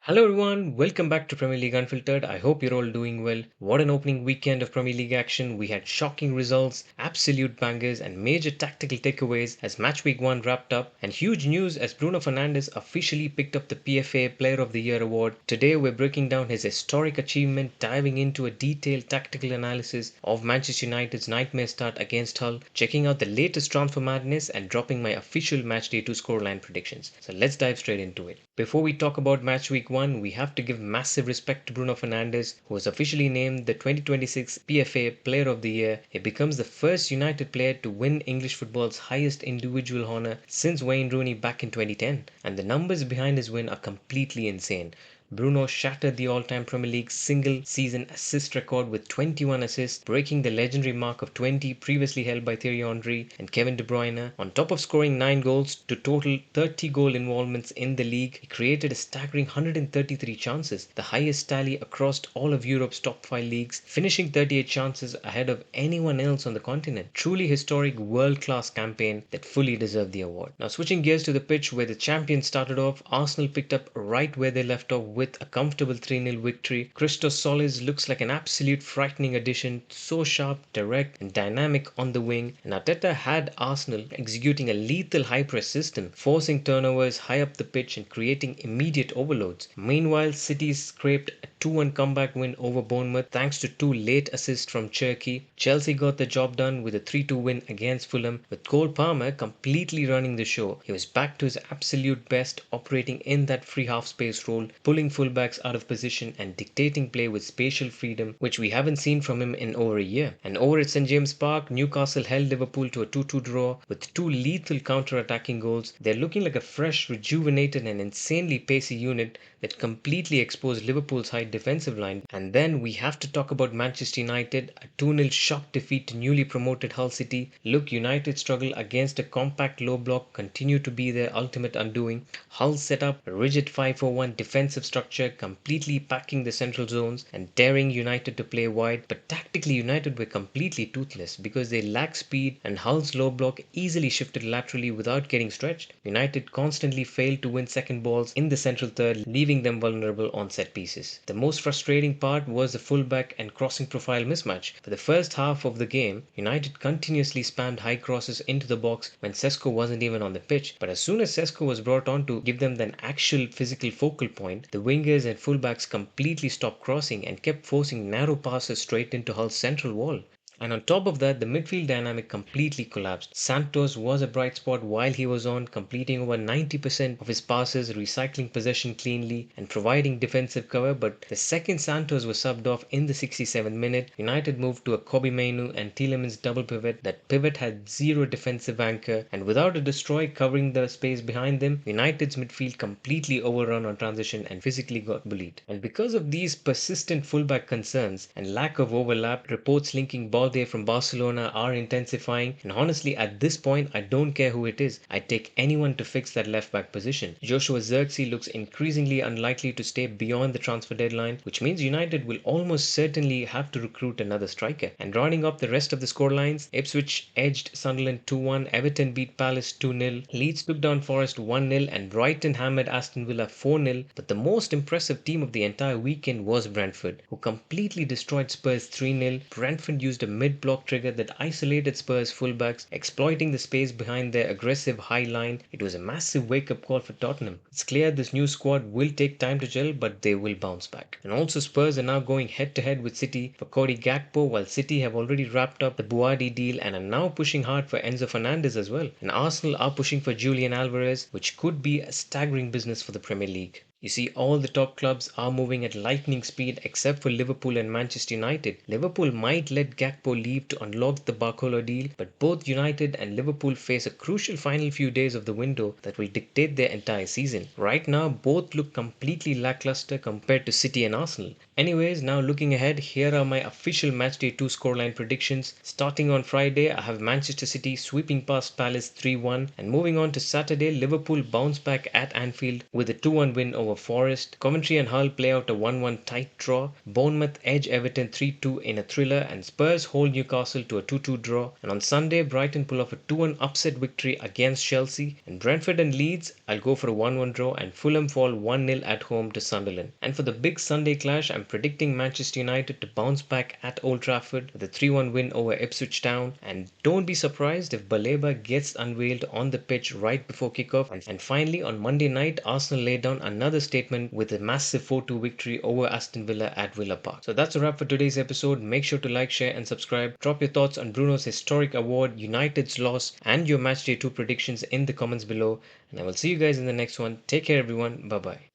Hello everyone, welcome back to Premier League Unfiltered. I hope you're all doing well. What an opening weekend of Premier League action. We had shocking results, absolute bangers, and major tactical takeaways as Matchweek 1 wrapped up, and huge news as Bruno Fernandes officially picked up the PFA Player of the Year award. Today we're breaking down his historic achievement, diving into a detailed tactical analysis of Manchester United's nightmare start against Hull, checking out the latest transfer madness, and dropping my official Matchday 2 scoreline predictions. So let's dive straight into it. Before we talk about Matchweek 1, we have to give massive respect to Bruno Fernandes, who was officially named the 2026 PFA Player of the Year. He becomes the first United player to win English football's highest individual honour since Wayne Rooney back in 2010, and the numbers behind his win are completely insane. Bruno shattered the all-time Premier League single-season assist record with 21 assists, breaking the legendary mark of 20 previously held by Thierry Henry and Kevin De Bruyne. On top of scoring 9 goals to total 30 goal involvements in the league, he created a staggering 133 chances, the highest tally across all of Europe's top 5 leagues, finishing 38 chances ahead of anyone else on the continent. Truly historic world-class campaign that fully deserved the award. Now switching gears to the pitch where the champions started off, Arsenal picked up right where they left off with a comfortable 3-0 victory. Christos Solis looks like an absolute frightening addition, so sharp, direct and dynamic on the wing, and Arteta had Arsenal executing a lethal high press system, forcing turnovers high up the pitch and creating immediate overloads. Meanwhile, City scraped a 2-1 comeback win over Bournemouth thanks to 2 late assists from Cherki. Chelsea got the job done with a 3-2 win against Fulham, with Cole Palmer completely running the show. He was back to his absolute best, operating in that free half space role, pulling fullbacks out of position and dictating play with spatial freedom, which we haven't seen from him in over a year. And over at St James Park, Newcastle held Liverpool to a 2-2 draw with 2 lethal counter-attacking goals. They're looking like a fresh, rejuvenated and insanely pacey unit that completely exposed Liverpool's high defensive line. And then we have to talk about Manchester United, a 2-0 shock defeat to newly promoted Hull City. Look, United struggle against a compact low block continue to be their ultimate undoing. Hull set up a rigid 5-4-1 defensive structure, completely packing the central zones and daring United to play wide. But tactically, United were completely toothless because they lacked speed and Hull's low block easily shifted laterally without getting stretched. United constantly failed to win second balls in the central third, leaving them vulnerable on set pieces. The most frustrating part was the fullback and crossing profile mismatch. For the first half of the game, United continuously spammed high crosses into the box when Sesko wasn't even on the pitch. But as soon as Sesko was brought on to give them an actual physical focal point, the wingers and fullbacks completely stopped crossing and kept forcing narrow passes straight into Hull's central wall. And on top of that, the midfield dynamic completely collapsed. Santos was a bright spot while he was on, completing over 90% of his passes, recycling possession cleanly, and providing defensive cover. But the second Santos was subbed off in the 67th minute, United moved to a Kobbie Mainoo and Tielemans double pivot. That pivot had zero defensive anchor, and without a destroy covering the space behind them, United's midfield completely overrun on transition and physically got bullied. And because of these persistent fullback concerns and lack of overlap, reports linking ball day from Barcelona are intensifying, and honestly at this point I don't care who it is. I'd take anyone to fix that left back position. Joshua Zirkzee looks increasingly unlikely to stay beyond the transfer deadline, which means United will almost certainly have to recruit another striker. And rounding up the rest of the scorelines, Ipswich edged Sunderland 2-1, Everton beat Palace 2-0, Leeds took down Forest 1-0 and Brighton hammered Aston Villa 4-0. But the most impressive team of the entire weekend was Brentford, who completely destroyed Spurs 3-0. Brentford used a mid-block trigger that isolated Spurs fullbacks, exploiting the space behind their aggressive high line. It was a massive wake-up call for Tottenham. It's clear this new squad will take time to gel, but they will bounce back. And also Spurs are now going head-to-head with City for Cody Gakpo, while City have already wrapped up the Buadi deal and are now pushing hard for Enzo Fernandez as well. And Arsenal are pushing for Julian Alvarez, which could be a staggering business for the Premier League. You see, all the top clubs are moving at lightning speed except for Liverpool and Manchester United. Liverpool might let Gakpo leave to unlock the Barcola deal, but both United and Liverpool face a crucial final few days of the window that will dictate their entire season. Right now, both look completely lackluster compared to City and Arsenal. Anyways, now looking ahead, here are my official Matchday 2 scoreline predictions. Starting on Friday, I have Manchester City sweeping past Palace 3-1, and moving on to Saturday, Liverpool bounce back at Anfield with a 2-1 win over over Forest. Coventry and Hull play out a 1-1 tight draw. Bournemouth edge Everton 3-2 in a thriller, and Spurs hold Newcastle to a 2-2 draw. And on Sunday, Brighton pull off a 2-1 upset victory against Chelsea. And Brentford and Leeds, I'll go for a 1-1 draw, and Fulham fall 1-0 at home to Sunderland. And for the big Sunday clash, I'm predicting Manchester United to bounce back at Old Trafford with a 3-1 win over Ipswich Town. And don't be surprised if Baleba gets unveiled on the pitch right before kickoff. And finally, on Monday night, Arsenal laid down another statement with a massive 4-2 victory over Aston Villa at Villa Park. So that's a wrap for today's episode. Make sure to like, share and subscribe. Drop your thoughts on Bruno's historic award, United's loss, and your matchday 2 predictions in the comments below. And I will see you guys in the next one. Take care everyone. Bye bye.